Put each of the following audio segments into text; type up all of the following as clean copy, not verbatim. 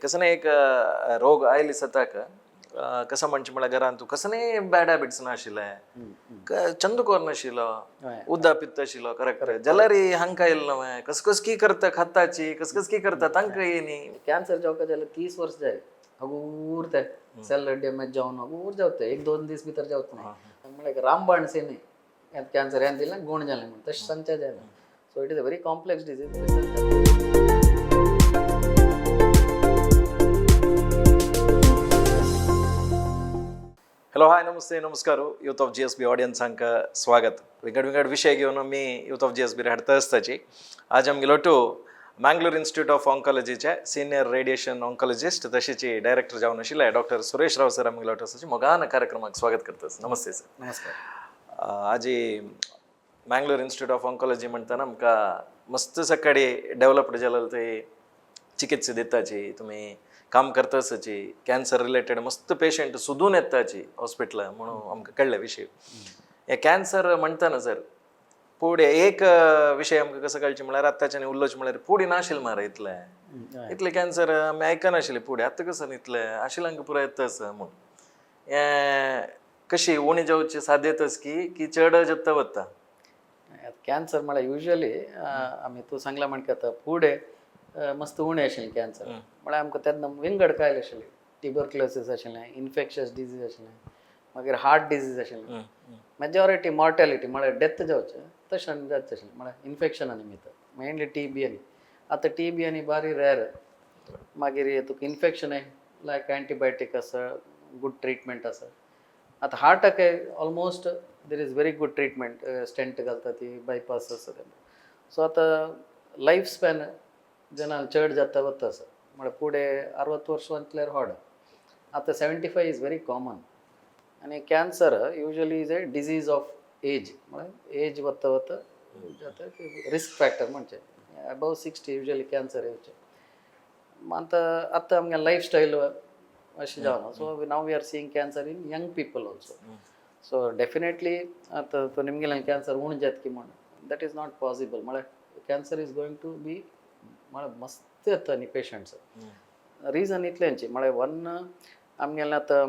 कसं नाही एक रोग आयली सताक कसं म्हणचे मला घरान तू कसं नाही बॅड हॅबिट्स नाशिलाय चंदकोर नाशिलो उद्दा पित्त आशिलो करेक्ट जलारी हंका येल नव्हे कस की करता खताची कस की करता तंक येनी ಕ್ಯಾನ್ಸರ್ जावका जाल्यार 30 वर्ष जाय अगूर ते सेल डॅमेज जावन अगूर जावते 1-2 दीस भितर जावत नाही म्हणजे रामबाण सेने कॅन्सर ह्यान दिला गुण जालें म्हणून तशें सांगचे जायना so it is a very complex disease hello hi नमस्ते नमस्कार यूथ ऑफ GSB ऑडियन्स हांका स्वागत विंगड विषय घेऊन मी यूथ ऑफ GSB हाडता आसताची आज आमगेलो टू मँगलोर इन्स्टिट्यूट ऑफ ऑन्कॉलॉजीचे सिनियर रेडिएशन ऑन्कॉलॉजिस्ट तशेंची डायरेक्टर जावन आशिल्ले डॉक्टर सुरेश राव सर आमगेलो आसताची मोगान कार्यक्रमाक स्वागत करता नमस्ते सर नमस्कार आजी मँगलोर इन्स्टिट्यूट ऑफ ऑन्कॉलॉजी म्हणटाना आमकां मस्त सकाळी डेव्हलप्ड जालें थंय चिकित्सा दिताची तुम्ही काम करता आसताची कॅन्सर रिलेटेड मस्त पेशंट सोदून येताची हॉस्पिटलां म्हणून आमकां कळ्ळे विशय हे कॅन्सर म्हणटाना सर फुडें एक विशय आमकां कसो कळचे म्हळ्यार आतांच्यान उल्लोवचें म्हळ्यार फुडें नाशिल्लें मार इतलें कॅन्सर आमी आयकनाशिल्ले फुडें आतां कसो इतलें आशिल्ल्यांक पुरो येता आसा म्हूण हें कशी उणी जावची साध्यता की चड जत्ता वता कॅन्सर म्हळ्यार युजली आमी तूं सांगला म्हणटा आतां फुडें मस्त उणें आशिल्लें कॅन्सर म्हळ्यार आमकां तेन्ना विंगड कायल आशिल्लें ट्युबरक्लोसीस आशिल्लें इन्फेक्शस डिजीज आशिल्लें मागीर हार्ट डिजीज आशिल्लें मेजॉरिटी मॉर्टेलिटी म्हळ्यार डेथ जावचें तशें जाता आशिल्लें म्हळ्यार इन्फेक्शना निमित्त मेनली TB आनी आतां TB आनी बारी रॅर मागीर तुका इन्फेक्शन लायक एंटीबायोटीक आसा गूड ट्रिटमेंट आसा आतां हार्टाक almost there is very good treatment stent घालता ती बायपास आसा सो आतां लायफ स्पॅन जेन्ना चड जाता वता आसा म्हळ्यार फुडें 60 वर्स वतल्यार व्हड आतां 75 इज व्हेरी कॉमन आनी cancer usually is a disease of age म्हळ्यार एज वता वता जाता रिस्क फॅक्टर म्हणचे अबव 60 युजली कॅन्सर येवचें आतां आमगे लायफस्टायल अशें जावना so now we are seeing cancer in young people also so definitely आतां तो निमगेल्यान कॅन्सर उण जाता की म्हण दॅट इज नॉट पॉसिबल म्हळ्यार cancer is going to be म्हळ्यार मस्त येता न्ही पेशंट्स रिजन इतल्यांची म्हळ्यार वन आमगेलें आतां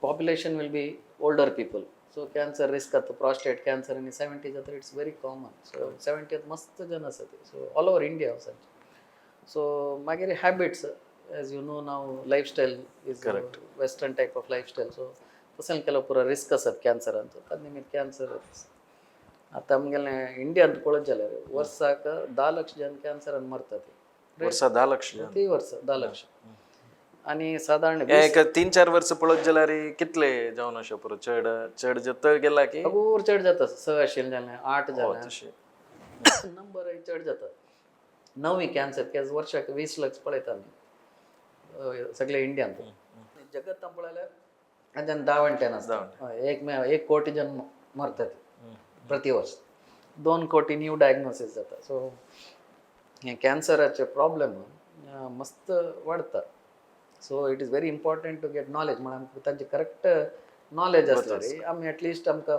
population will be older people so cancer risk आतां प्रॉस्टेट कॅन्सर आनी 70 जाता इट्स व्हेरी कॉमन सो 70 मस्त जन आसा ती so all over India so मागीर habits as you know now lifestyle is correct western type of lifestyle so तसलें केलो पुरो रिस्क आसात कॅन्सरांचो ताजे निमित्त कॅन्सर आतां आमगेलें इंडियान पळयत जाल्यार वर्साक 10 लाख जन कॅन्सरान मरतात वर्सा 10 लाख ती वर्स 10 लाख आनी साधारण एक 3-4 वर्स पळयत जाल्यार कितले जावन अशें पुरो चड जत गेला की अगूर चड जाता 6 आशिल्लें जालें 8 जालें नंबर चड जाता 9 कॅन्सर केस वर्साक 20 लाख पळयता आमी सगळे इंडियान जगत पळयल्यार आनी 10 आसता 1 कोटी जन मरतात प्रति वर्ष 2 कोटी न्यू डायग्नोसीस जाता सो हे कॅन्सराचे प्रॉब्लेम मस्त वाडता so it is very important to get knowledge म्हळ्यार तांचे करेक्ट नॉलेज आसल्यार आमी एटलिस्ट आमकां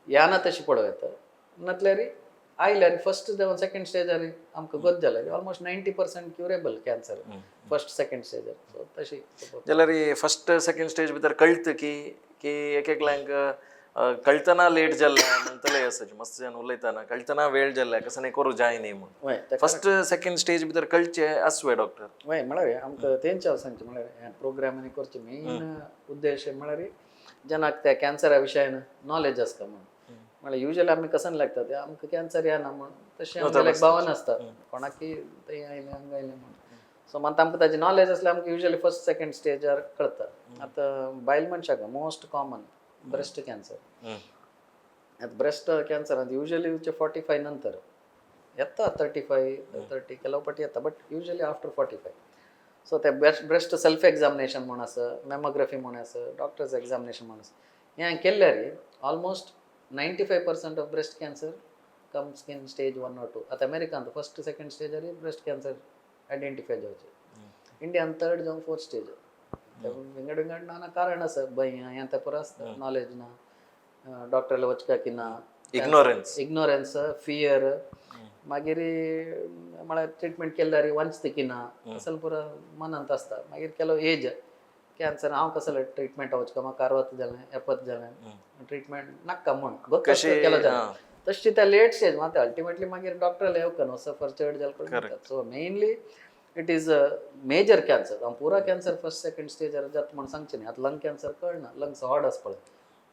याना तशी पळोवं येता नातल्यार आयल्यार फस्ट जावन सेकंड स्टेजार आमकां गत जाल्यार almost 90% curable cancer first second स्टेजार सो तशी जाल्यार फस्ट सेकंड स्टेज भितर कळटा की एक कळतना लेट जाल्लें म्हणटले आसाचे मस्त जन उलयतना कळतना वेळ जाल्ल्या कसं नाही करूं जाय न्ही म्हणून फस्ट सेकंड स्टेज भितर कळचे आसवे डॉक्टर वय म्हळ्यार आमकां तेंच्या सांगचे म्हळ्यार ह्या प्रोग्रामांनी करचे मेन उद्देश म्हळ्यार जनाक त्या कॅन्सरा विशयान नॉलेज आसता म्हणून म्हळ्यार युजली आमी कसन लागता ते आमकां कॅन्सर येना म्हणून तशें आमकां भावना आसता कोणाकी थंय आयलें हांगा आयलें म्हणून सो मात आमकां ताजें नॉलेज आसल्यार आमकां युजली फस्ट सेकंड स्टेजार कळटा आतां बायल मनशाक मोस्ट कॉमन ब्रेस्ट कॅन्सर आता ब्रेस्ट कॅन्सर युजली 45 नंतर येता 35-30 केलो पटी येता बट युजली आफ्टर 45 सो ते ब्रेस्ट सेल्फ एक्झामिनेशन म्हूण आसा मॅमोग्राफी म्हूण आसा डॉक्टर्स एक्झामिनेशन म्हूण आसा हें केल्यार almost 95% of breast cancer comes in stage 1 or 2 आतां अमेरिकान फस्ट सेकंड स्टेजार ब्रेस्ट कॅन्सर आयडेंटिफाय जावचे इंडियान 3rd जावन 4th स्टेज विंगड नाना कारण आसा भंय हें ते पुरो आसता नॉलेज ना डॉक्टरला वचका की ना इग्नोरन्स फियर मागीर म्हळ्यार ट्रिटमेंट केल्या वंच तिकिना असल पुरो मनंत आसता मागीर केलो एज कॅन्सर हांव कसलो ट्रिटमेंट वचका म्हाका 60 जालें 70 जालें ट्रिटमेंट नाका म्हण केलो जालें तशी त्या लेट स्टेज मात अल्टिमेटली मागीर डॉक्टर येवक न्हू सफर चड जालें करून so mainly it is major cancer हांव पुरा कॅन्सर फर्स्ट सेकंड स्टेजार जाता म्हण सांगचें न्ही आतां लंग कॅन्सर कळना लंग्स हॉड आसा पळय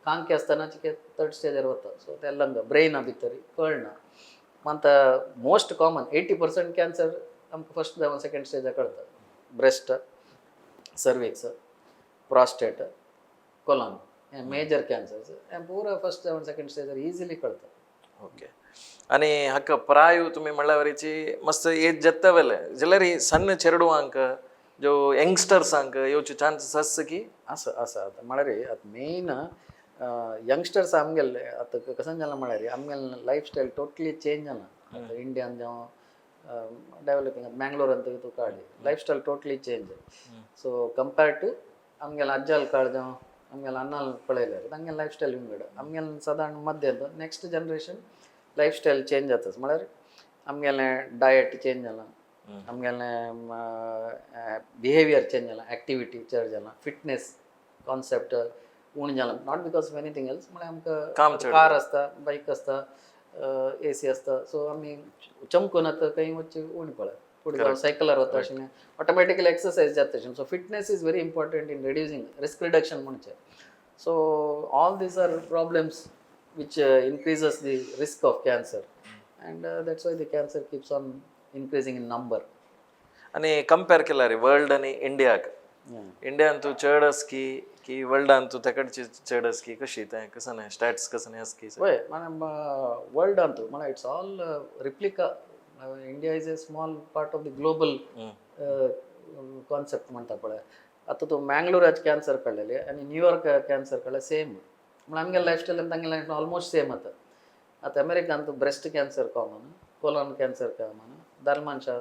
खांकी आसतनाचे थर्ड स्टेजार वता सो त्या लंग ब्रेना भितर कळना मात मोस्ट कॉमन 80% कॅन्सर आमकां फर्स्ट जावन सेकंड स्टेजार कळटा ब्रेस्ट सर्विक्स prostate colon हे मेजर कॅन्सर्स हे पुरा फर्स्ट जावन सेकंड स्टेजार इजिली कळटा ओके आनी हाका प्राय तुमी म्हणल्या वरीची मस्त एज जत्ता वेले जाल्यार ही सಣ್ಣ ಚೆರಡುವಾಂಕ जो यंगस्टर्सांक येवचे चान्सेस आसा की आसा आतां म्हळ्यार आतां मेन यंगस्टर्स आमगेले आतां कसन जालां म्हळ्यार आमगेलें लायफ स्टायल टोटली चेंज जाला आतां इंडियान जावं डेवलपिंग मँगलोर ಅಂತ तूं काडी lifestyle totally change so compared to आमगेले अज्जाल काळ जावं आमगेले अन्नाल पळयल्यार तांगेले लायफ स्टायल विंगड आमगेले सादारण मध्य next generation life style change जाताच म्हळ्यार आमगेलें डायट चेंज जालां आमगेलें बिहेवियर चेंज जालां एक्टिविटी चड जालां फिटनेस कॉन्सेप्ट उण जालां not because of anything else म्हळ्यार आमकां कार आसता बायक आसता एसी आसता सो आमी चमकून आतां खंय वचची उणी पळय फुडें जावन सायकलार वता अशें ऑटोमॅटिकली एक्सरसायज जाता तशें so fitness is very important in reducing risk reduction म्हणचें so all these are problems which increases the risk of cancer and that's why the cancer keeps on increasing in number आणि compare केला रे world आणि इंडियाक Indian तू चड आस की वर्ल्डान तू तेकडची चड आस की कशी तें कसं नाही स्टॅट्स कसं नाही आस की होय वर्ल्डान तू म्हळ्यार it's all replica India is a small part of the global concept म्हणटा पळय आतां तूं मँगलोराचे कॅन्सर कळलेले आनी न्यूयॉर्क कॅन्सर कळ्ळें सेम म्हळ्यार आमगे लायफस्टायल आनी तांगे लायफ ऑलमोस्ट सेम आतां अमेरिकान तूं breast cancer common colon cancer common दाल मनशा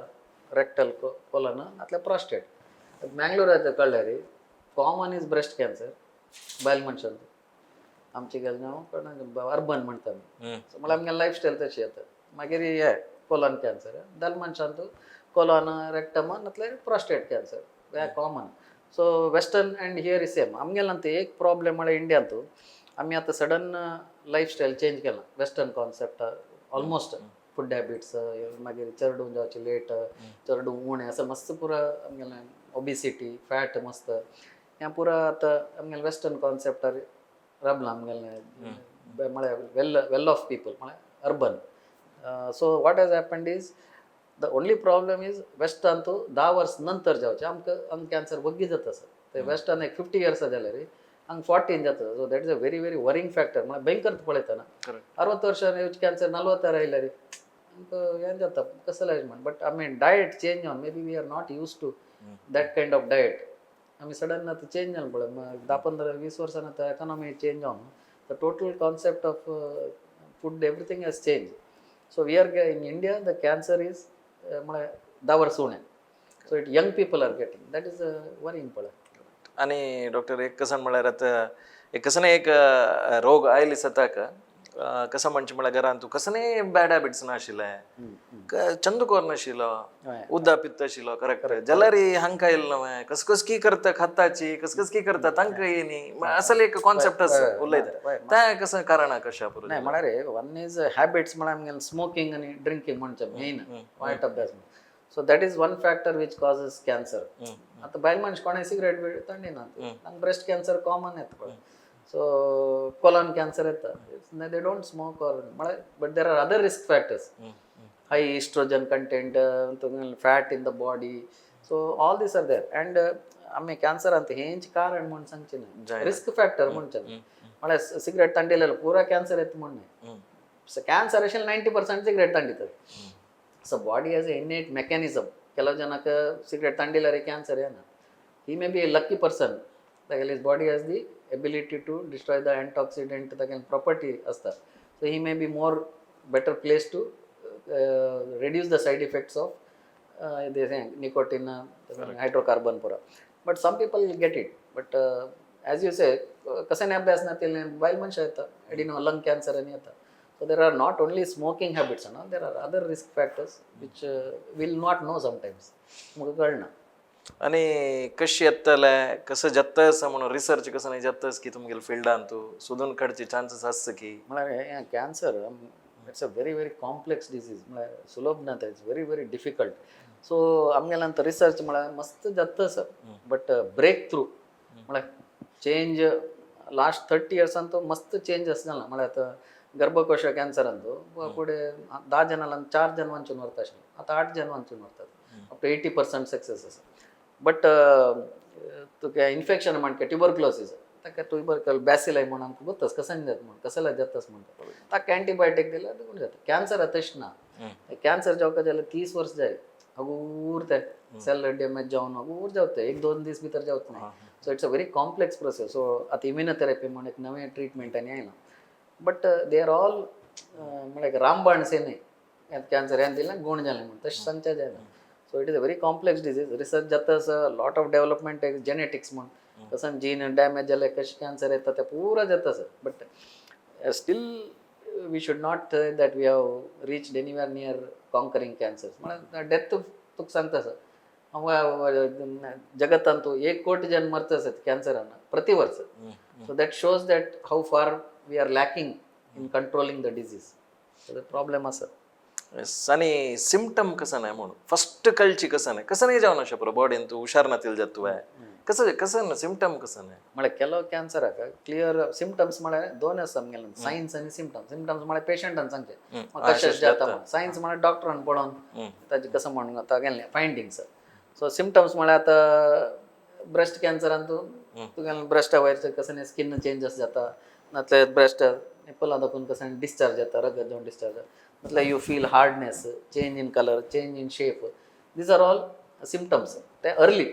रेक्टल कोलॉन नातल्या प्रॉस्टेट मँगलोराचे कळ्ळें रे कॉमन इज ब्रेस्ट कॅन्सर बायल मनशान आमचे गेले हांव अर्बन म्हणटा आमी म्हळ्यार आमगे लायफस्टायल तशी आतां मागीर हे कोलॉन कॅन्सर दाल मनशान तूं कोलॉन रेक्टम नातल्यार प्रॉस्टेट कॅन्सर हे common so western and here is same आमगेला एक प्रॉब्लेम म्हळ्यार इंडियान तूं आमी आतां सडन लायफस्टायल चेंज केलां western concept almost food habits मागीर चरडून जावचे लेट चरडून उणें असं मस्त पुरा आमगेलें ओबिसिटी फॅट मस्त हें पुरा आतां आमगेलें वेस्टर्न कॉन्सेप्टार राबलां आमगेलें म्हळ्यार वेल ऑफ पीपल म्हळ्यार urban so what has happened is the only problem is western तूं 10 वर्स नंतर जावचें आमकां कॅन्सर वग्गी जाता आसा ते वेस्टर्न एक 50 इयर्स जाल्यार हांगा 40 जाता so that is a very very worrying factor म्हळ्यार भयंकर पळयतना 60 वर्षान येवचे कॅन्सर 40 आयल्यार आमकां हें जाता कसं लायज म्हण बट आमी diet change on maybe we are not used to that kind of diet आमी सडन आतां चेंज जावन पळय 10-15-20 वर्सान आतां economy change on the total concept of food everything has change so we are in India the cancer is म्हळ्यार 10 वर्स उणें so it young people are getting that is worrying पळय आणि डॉक्टर एक कसं म्हळ्यार आतां एक कसं एक रोग आयले सताक कसं म्हणचे म्हळ्यार घरान तूं कसं बॅड हॅबिट्स नाशिल्ले चंदुकोर नाशिल्लो उद्दा पित्त आशिल्लो करेक्ट जाल्यार हांकां येयलो नवें कसकी करता खाताची कसकी करता तांकां येयनी असल एक कॉन्सेप्ट उलयता तें कसं कारणां कशा पुरो नाही म्हळ्यार वन इज हॅबिट्स म्हळ्यार आमगेलें स्मोकिंग आनी ड्रिंकींग म्हणचे मेन वायट अभ्यास so that is one factor which causes cancer आतां बायल मनीस कोणें सिगरेट बी तांडिना तांकां ब्रेस्ट कॅन्सर कॉमन येता पळय सो कोलॉन कॅन्सर येता दे डोंट स्मोक ऑर म्हळ्यार but there are other risk factors high oestrogen content fat in the body so all these are there and आमी कॅन्सरांत हेंच कारण म्हूण सांगचें न्हय रिस्क फॅक्टर म्हणचें म्हळ्यार सिगरेट तांडिल्लो पुरा कॅन्सर येता म्हूण न्हय कॅन्सर अशें 90% सिगरेट तांडितात so body has a innate mechanism ಕೆಲವು ಜನಕ್ಕೆ ಸಿಗರೇಟ್ ತಂಡಿಲ್ಲರೆ ಕ್ಯಾನ್ಸರ್ ಏನು he may be a lucky person like his body has the ability to destroy the antioxidant the property asta so he may be more better placed to reduce the side effects of they say nicotine hydrocarbon pura but some people get it but as you say कसने अभ्यास ना तेल बायल मनशा येता adeno lung cancer आणि येता So there are not only smoking habits and all, there are other risk factors which we'll not know sometimes. मग कळणं. आणि कशी येतले कसं जत्तस म्हणून रिसर्च कसं नाही जत्तस की तुमगेल फील्डान तू सोदून काडची चान्सेस असतं की म्हळ्यार cancer it's a very very complex disease म्हळ्यार सुलभ ना ते it's very very difficult. So आमगेल्यान रिसर्च म्हळ्यार मस्त जाता सर बट ब्रेक थ्रू म्हळ्यार चेंज लास्ट 30 इयर्सान तो मस्त चेंज जाला. म्हळ्यार आतां गर्भकोश कॅन्सरान तो फुडें 10 जनांक 4 जन्मांचून व्हरता आशिल्लें, आतां 8 जन्मांचून व्हरतात. अप टू 80% सक्सेस आसा. बट तुका इन्फेक्शन म्हणटा ट्युबरक्लोसीस ताका ट्युबरकल बॅसिलाई म्हणून आमकां गोतस कसांनी जाता म्हणून कसला जातास म्हणटा ताका एंटीबायोटीक दिल्यार देखून जाता. कॅन्सर तशें ना. कॅन्सर जावपाक जाल्यार 30 वर्स जाय अगूर ते सेल डॅमेज जावन अगूर जावता 1-2 दीस भितर जावता ना. So it's a very complex process. So आतां इम्युनोथेरपी म्हणून एक नवें ट्रिटमेंट आनी आयला. बट दे आर ऑल म्हळ्यार रामबाण सेने कॅन्सर हें दिलें गुण जालें म्हणून तशें सांगचें जायना. So it is a very complex disease. Research जाता लॉट ऑफ डेव्हलपमेंट जेनेटिक्स म्हणून कसं जीन डॅमेज जाले कशें कॅन्सर येता ते पुरा जाता sir. But still we should not that we have reached anywhere near conquering cancer. म्हळ्यार डेथ तुका सांगता सर जगतान तूं 1 कोटी जन मरता सर कॅन्सरान प्रति वर्स. So that shows that how far we are lacking in controlling the disease. So the problem आसा. आणि सिमटम कसं नाही म्हणून फर्स्ट कळची कसं नाही जावन अशें पुरो बॉडीन तू हुशार नातील जात तू कसं ना सिमटम कसं नाही म्हळ्यार केलो कॅन्सराक क्लियर सिमटम्स म्हळ्यार 2 आसा आमगेल्यान सायन्स आनी सिमटम्स. सिमटम्स म्हळ्यार पेशंटान सांगचें म्हाका कशें जाता म्हणून. सायन्स म्हळ्यार डॉक्टरान पळोवन ताजें कसं म्हणून आतां गेलें फायंडिंग्स. सो सिमटम्स म्हळ्यार आतां ब्रेस्ट कॅन्सरान तूं तुगेलें ब्रेस्टा वयर कसं स्किन चेंजस जाता नातले ब्रेस्ट निप्पलां दाखोवन कसं डिस्चार्ज जाता रगत जावन डिस्चार्ज जाता नातल्यार you feel hardness change in colour change in shape. These are all symptoms. ते अर्ली.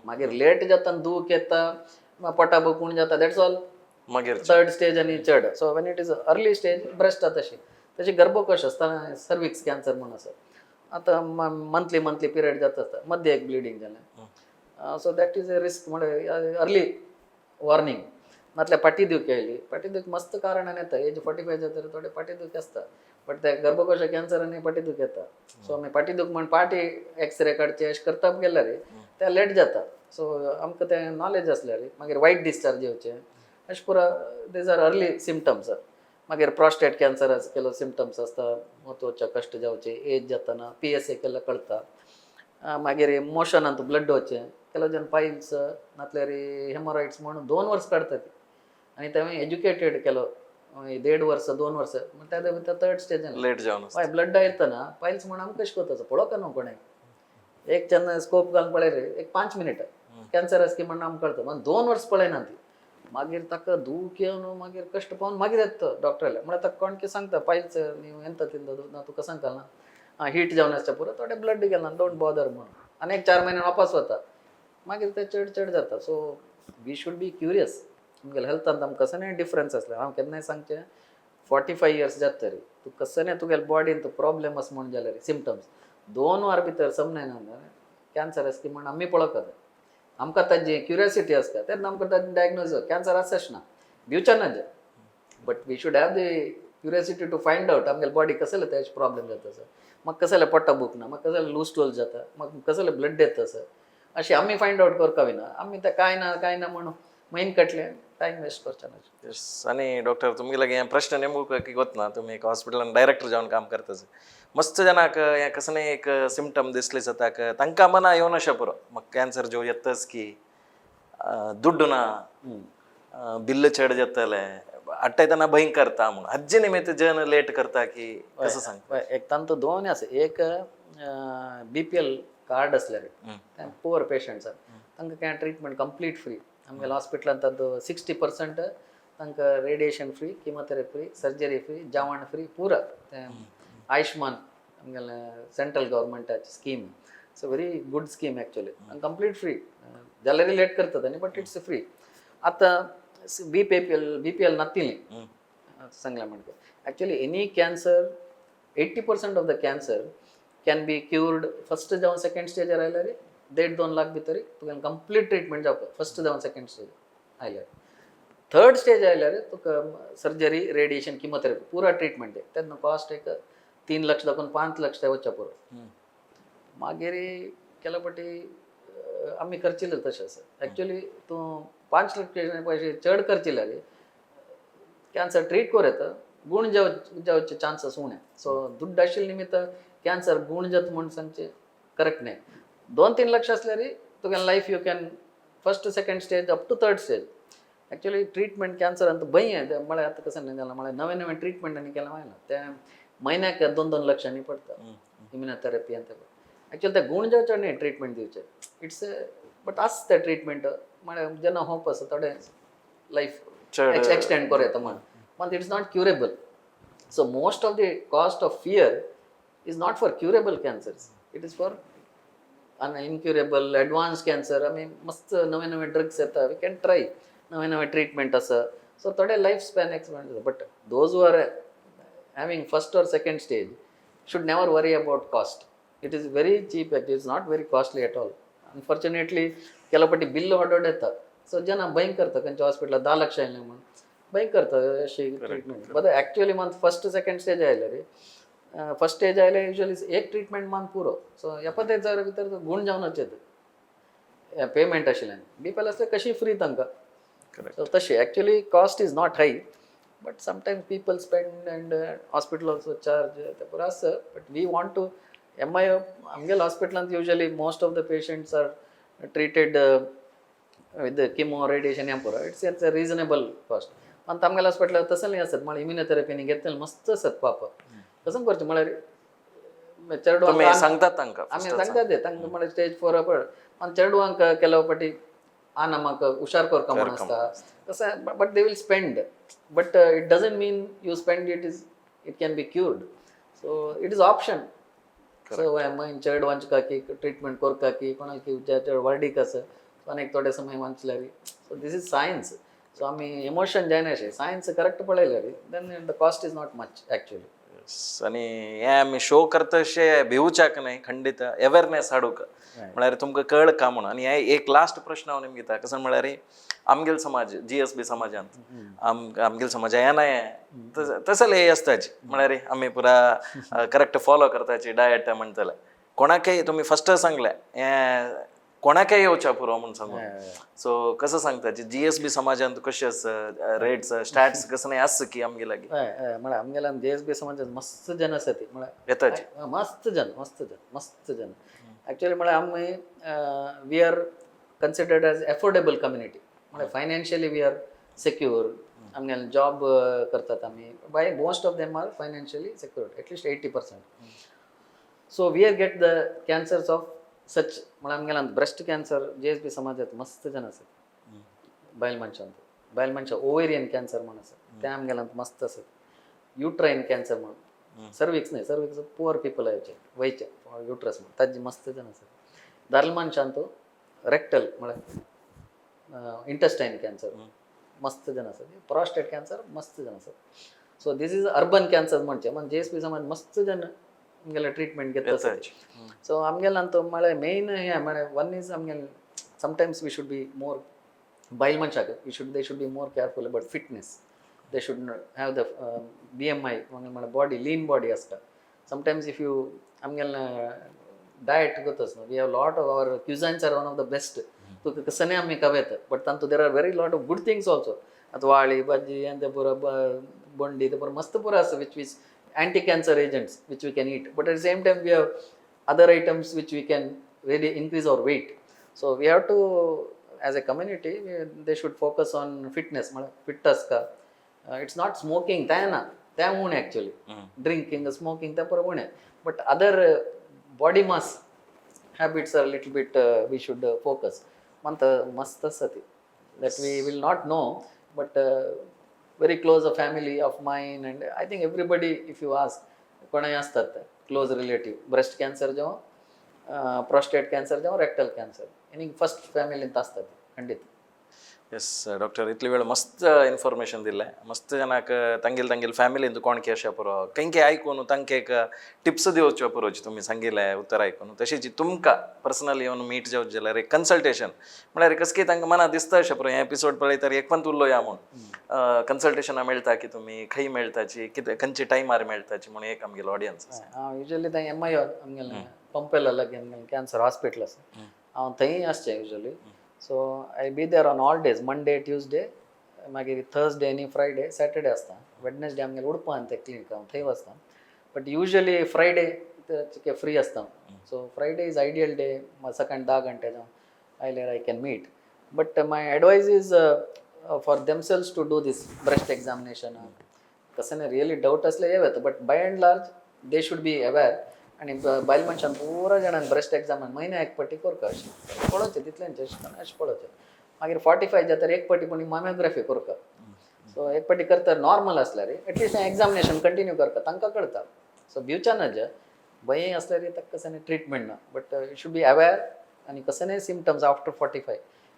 मागीर लेट जाता दूख येता पोटा बकूण जाता दॅट्स ऑल मागीर 3rd स्टेज आनी चड. So when it is early stage breast तशी गर्भकोश आसता सर्विक्स कॅन्सर म्हणून आसा. आतां मंथली पिरियड जाता आसता मध्य एक ब्लिडींग जालें. So that is a risk म्हळ्यार अर्ली वॉर्निंग. नातल्यार पाटी दूख येयली. पाटी दूख मस्त कारणान येता. एज 45 जाता थोडे पाटी दूख आसता. बट ते गर्भकोश कॅन्सरान पाटी दूख येता. सो आमी पाटी दूख म्हण पाटी एक्सरे काडचे अशें करता गेल्यार ते लेट जाता. सो आमकां तें नॉलेज आसल्यार मागीर वायट डिस्चार्ज येवचें अशें पुरा दीज आर अर्ली सिमटम्स. मागीर प्रॉस्टेट कॅन्सर केलो सिमटम्स आसता म्हत्वाचे कश्ट जावचे एज जाताना PSA केल्यार कळटा. मागीर मोशनान ब्लड वचचें केलो जन पायल्स नातल्यार हेमोरॉइड्स म्हणून 2 वर्स काडटा ती. आनी ते एज्युकेटेड केलो 1.5 वर्स 2 वर्स त्या भितर 3rd स्टेज लेट जावन हय ब्लड येतना पायल्स म्हणून आमकां कशें कोताचो पळोवका न्हू कोणें एक जेन्ना स्कोप घालून पळय रे एक 5 मिनिटां कॅन्सर आसा की म्हणून आमकां कळटा. पण 2 वर्स पळयना ती. मागीर ताका दूख येवन मागीर कश्ट पावन मागीर येता डॉक्टराले म्हळ्यार ताका कोण कितें सांगता पायल्स नीव एंत तिंदो ना तुका सांगता हीट जावन आसता पुरो थोडे ब्लड गेला डोंट बॉदर म्हणून आनी एक 4 म्हयने वापस वता मागीर ते चड जाता. So we should be curious. आमगेल्या हेल्थान आमकां कसं डिफरन्स आसलें हांव केन्नाय सांगचें 45 इयर्स जाता तरी तूं कसं तुगेल्या बॉडीन तो प्रॉब्लेम आसा म्हण जाल्यार सिमटम्स 2 वर भितर समजायना कॅन्सर आसा की म्हण आमी पळोवता. आमकां ताजी क्युरियोसिटी आसता तेन्ना आमकां ताजें डायग्नोज कॅन्सर आसाच ना भिवचें ना. But we should have the curiosity to find out आमगेल्या बॉडी कसले तेजे प्रॉब्लेम जाता सर. म्हाका कसले पोटा बुकना म्हाका कसले लूज स्टोल जाता म्हाका कसले ब्लड येता सर अशें आमी फायंड आउट करता विना आमी तें कांय ना म्हणून म्हयन कटलें टायम वेस्ट करचें ना. आणि डॉक्टर तुमगे लागी प्रश्न नेमको की गोतना तुम्ही एक हॉस्पिटलान डायरेक्टर जावन काम करताच मस्त जनाक हें कसं एक सिमटम दिसले जाताक तांकां मना येवन अशें पुरो म्हाका कॅन्सर जो येतच की दुड्ड ना बिल्ल चड जातले आट्टायतना भंय करता म्हणून हाजे निमित्त जन लेट करता की कसं सांग एक तांतो 2 आसा. एक BPL कार्ड आसल्यार पुअर पेशंट्स तांकां काय ट्रिटमेंट कंप्लीट फ्री. आमगेल्या हॉस्पिटलान तांचो 60% तांकां radiation free chemotherapy free surgery free जेवण फ्री पुरा तें आयुष्मान आमगेलें सेंट्रल गव्हर्मेंटाची scheme. So very good scheme actually complete free जाल्यार लेट करतात आनी बट इट्स फ्री. आतां BPL नातिलें सांगलें म्हणटा actually any cancer 80% of the cancer can be cured first जावन 2nd स्टेजार आयल्यार 1.5-2 लाख भितर तुगेलें कंप्लीट ट्रिटमेंट जावपाक फर्स्ट जावन 2nd स्टेज आयल्यार. थर्ड स्टेज आयल्यार तुका सर्जरी रेडिएशन किमोथेरपी पुरा ट्रिटमेंट आहे त्यांना कॉस्ट एक 3 लाख दाखोवन 5 लाख वच्चा पुरो मागीर केल्या पटी आमी करचिले तशें आसा एक्चुअली तूं 5 लाख पयशे चड करचिले कॅन्सर ट्रीट कोर येता गुण जावचे चान्सेस उणे सो दुड्ड आशिल्ले निमित्त कॅन्सर गुण जाता म्हूण सांगचे करेक्ट न्ही 2-3 लाख आसल्यार तुगेलें life you can first second stage up to third stage actually treatment cancer ಅಂತ ಭಯ ಇದೆ ಮಳೆ आता कसं नाही झालं मला नवे ट्रीटमेंट आणि केला माहिला त्या महिन्याक 2-2 लक्षांनी पडता इम्युनोथेरपी ಅಂತ ॲक्च्युअली त्या गुण जावचे नाही ट्रीटमेंट दिवचे इट्स बट आस त्या ट्रीटमेंट मला जेन्ना होप आसा थोडे लायफ एक्सटेंड कोर येता म्हण it's not curable so most of the cost of fear is not for curable cancers it is for incurable advance cancer आमी मस्त नवे ड्रग्स येता वी कॅन ट्राय नवे ट्रीटमेंट आसा सो थोडे life span expend but those who are having first or second stage should never worry about cost. It is very cheap, it is not very costly at all. Unfortunately, ಕೆಲಪಟ್ಟಿ bill ಹೊರಡೋಡೆತ್ತ ಸೊ ಜನ ಭಯ करता खंयच्या हॉस्पिटलात 10 लाख आयले म्हणून भय करता अशी ट्रीटमेंट बट ॲक्च्युअली मन फर्स्ट सेकंड स्टेज आयले रे फर्स्ट स्टेज आयले युजली एक ट्रीटमेंट मान पुरो सो 75,000 भितर गुण जावनच येता पेमेंट आशिल्ल्यान बीपीएल असले कशी फ्री तांकां सो तशी actually cost is not high but sometimes people spend and hospital also charge but us but we want to amgal hospital and usually most of the patients are treated with the chemo radiation yampura it's a reasonable cost पण amgal hospital तसं नाही असत मला immunotherapy ने घेतले मस्त असत पाप कसं करचे मला चरडो तुम्ही सांगतात तांका आम्ही सांगतात ते तांका मला स्टेज 4 पण पण चरडवांक केल्या पटी आ नमक हुशार कोर कमन असता कसं but they will spend but it doesn't mean you spend it can be cured so it is option correct. So am in child wanch ka ki treatment kor ka ki konal ki ujja wardi ka sa अनेक थोडे समय वाचल्यारी so this is science so आम्ही emotion जायनाशे science correct पळयल्यारी then the cost is not much actually आणि हे आम्ही show करतशे भिवच्याक नाही खंडित awareness हाडूक म्हळ्यार तुमकां कळ का म्हणून आणि हे एक लास्ट प्रश्न हांव निमगीता कसं म्हळ्यार आमगेल समाज GSB समाजांत आमगेल समाज येनाय तसले हे असताची म्हळ्यार आमी पुरा करेक्ट फॉलो करताची डायट म्हणटले कोणाकय तुम्ही फर्स्ट सांगले हे कोणाकय येवच्या पुरो म्हणून सांगू सो कसं सांगताची GSB समाजांत कशें आसा रेट्स स्टॅट्स कसं नाही आस की आमगे लागी म्हळ्यार आमगेला GSB समाजांत मस्त जन आसा ती म्हळ्यार येताची मस्त जन ॲक्च्युअली म्हळ्यार आमी we are considered as affordable community म्हळ्यार फायनान्शियली वी आर सेक्युअर आमगेले जॉब करतात आमी by most of them are financially secured at least 80% so we are get the cancers of such म्हळ्यार आमगेला ब्रेस्ट कॅन्सर GSB समाजांत मस्त जन आसात बायल मनशां ओवेरियन कॅन्सर म्हणून आसा ते आमगेलांत मस्त आसात युट्राइन कॅन्सर म्हणून सर्विक्स न्ही सर्विक्स पुअर पीपल वयचे युट्रस म्हणून ताजी मस्त जन आसात दादले मनशांत रेक्टल म्हळ्यार इंटेस्टाइन कॅन्सर मस्त जन आसात प्रोस्टेट कॅन्सर मस्त जन आसात so this is urban cancer म्हणचे मन GSB समाज मस्त जन आमगेले ट्रीटमेंट घेता सो आमगेलांत म्हळ्यार मेन हे म्हळ्यार वन इज आमगेले sometimes we should be more बायल मनशाक they should be more careful about fitness they should have the BMI म्हळ्यार बॉडी लीन बॉडी आसता समटायम्स इफ यू आमगेले डायट करतास न्हू we have lot of our cuisines are one of the best तुका कसं आमी खावेत बट तांतू there are very lot of good things also आतां वाळी भाजी आनी ते पुरो बोंडी ते पुरो मस्त पुरो आसा which anti-cancer agents which we can eat but at the same time we have other items which we can really increase our weight so we have to as a community they should focus on fitness fitness ka it's not smoking ta one actually drinking smoking ta par one but other body mass habits are a little bit we should focus manta mast asati that we will not know but very close a family of mine and I think everybody if you ask कोणाय असतात close relative breast cancer जेव्हा prostate cancer जेव्हा rectal cancer आणि first फॅमिलीत असतात खंडित yes doctor इतली वेळ मस्त information दिलें मस्त जनाक तांगेल फॅमिलीन कोण केशा पुरो कंके आयकून तांकां एक टिप्स दिवच्यो पुरोची तुमी सांगिल्ले उतर आयकून तशीच तुमकां पर्सनली येवन मीट जावचे जाल्यार एक कन्सल्टेशन म्हळ्यार कसकी तांकां मना दिसता अशें पुरो हें एपिसोड पळयल्यार एक पण उरलो या म्हूण कन्सल्टेशनां मेळटा की तुमी खंय मेळटाची कितें खंयचे टायमार मेळटाची म्हणून एक आमगेलो ऑडियन्स हांव युजली थंय एम आय आमगेलें पंपेला लागीं कॅन्सर हॉस्पिटल आसा हांव थंय आसचें usually so I be there on all days Monday Tuesday मागीर थर्सडे आनी फ्रायडे सॅटर्डे आसता वेडनेसडे आमगेले उडपान ते क्लिनीक हांव थंय वचता बट युजली फ्रायडे फ्री आसता so Friday is ideal day सकाळीं 10 घंटे जावन आयल्यार I can meet but my advise is for themselves to do this breast examination कसं नाही रियली डाऊट असले हे येता but by and large they should be aware आनी बायल मनशान पुरा जाणांक ब्रेस्ट एग्जाम म्हयन्या एक पटी करता अशें पळोवचें तितल्यांचें अशें पळोवचें मागीर 45 जाल्यार एक पटी कोणी मॅमोग्राफी करता सो एक पटी करता नॉर्मल असल्यार एटलिस्ट एग्जामिनेशन कंटिन्यू करता तांकां कळटा सो भिवच्या नज भंय असल्यार ताका कसं नाही ट्रिटमेंट ना but you should be aware आनी कसं नाही सिमटम्स आफ्टर 45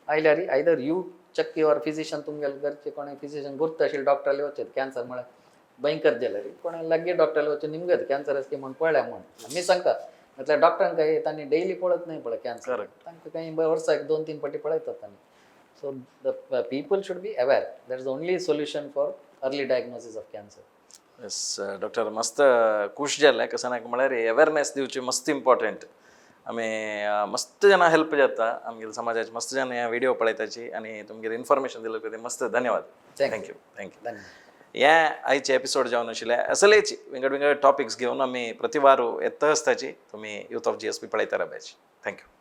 आयल्यार either you check your physician तुमगेले घरचे कोणी फिजिशियन गुर्त आशिल्ले डॉक्टराले वचत कॅन्सर म्हळ्यार भयंकर जाल्यार कोणा लागीं डॉक्टराले वचून निमगेत कॅन्सर आसा म्हणून पळया म्हणून आमी सांगता म्हटल्यार डॉक्टरांक काही तांणी डेली पळत नाही पळय कॅन्सर तांकां काही वर्साक 2-3 पाटी पळयतात तांणी so the people should be aware that is only solution for early diagnosis of cancer yes doctor मस्त खुश जालें कसं ना म्हळ्यार अवेरनेस दिवची मस्त इम्पॉर्टंट आमी मस्त जाणां हेल्प जाता आमगेल्या समाजाचे मस्त जाणां ह्या व्हिडिओ पळयताची आनी तुमगेर इन्फॉर्मेशन दिले खातीर मस्त धन्यवाद थँक्यू धन्यवाद हे आयचे एपिसोड जावन आशिल्ले असलेच वेगळे वेगळे टॉपिक्स घेवन आमी प्रतिवार येता आसताची तुमी यूथ ऑफ GSB पळयता रावची थँक्यू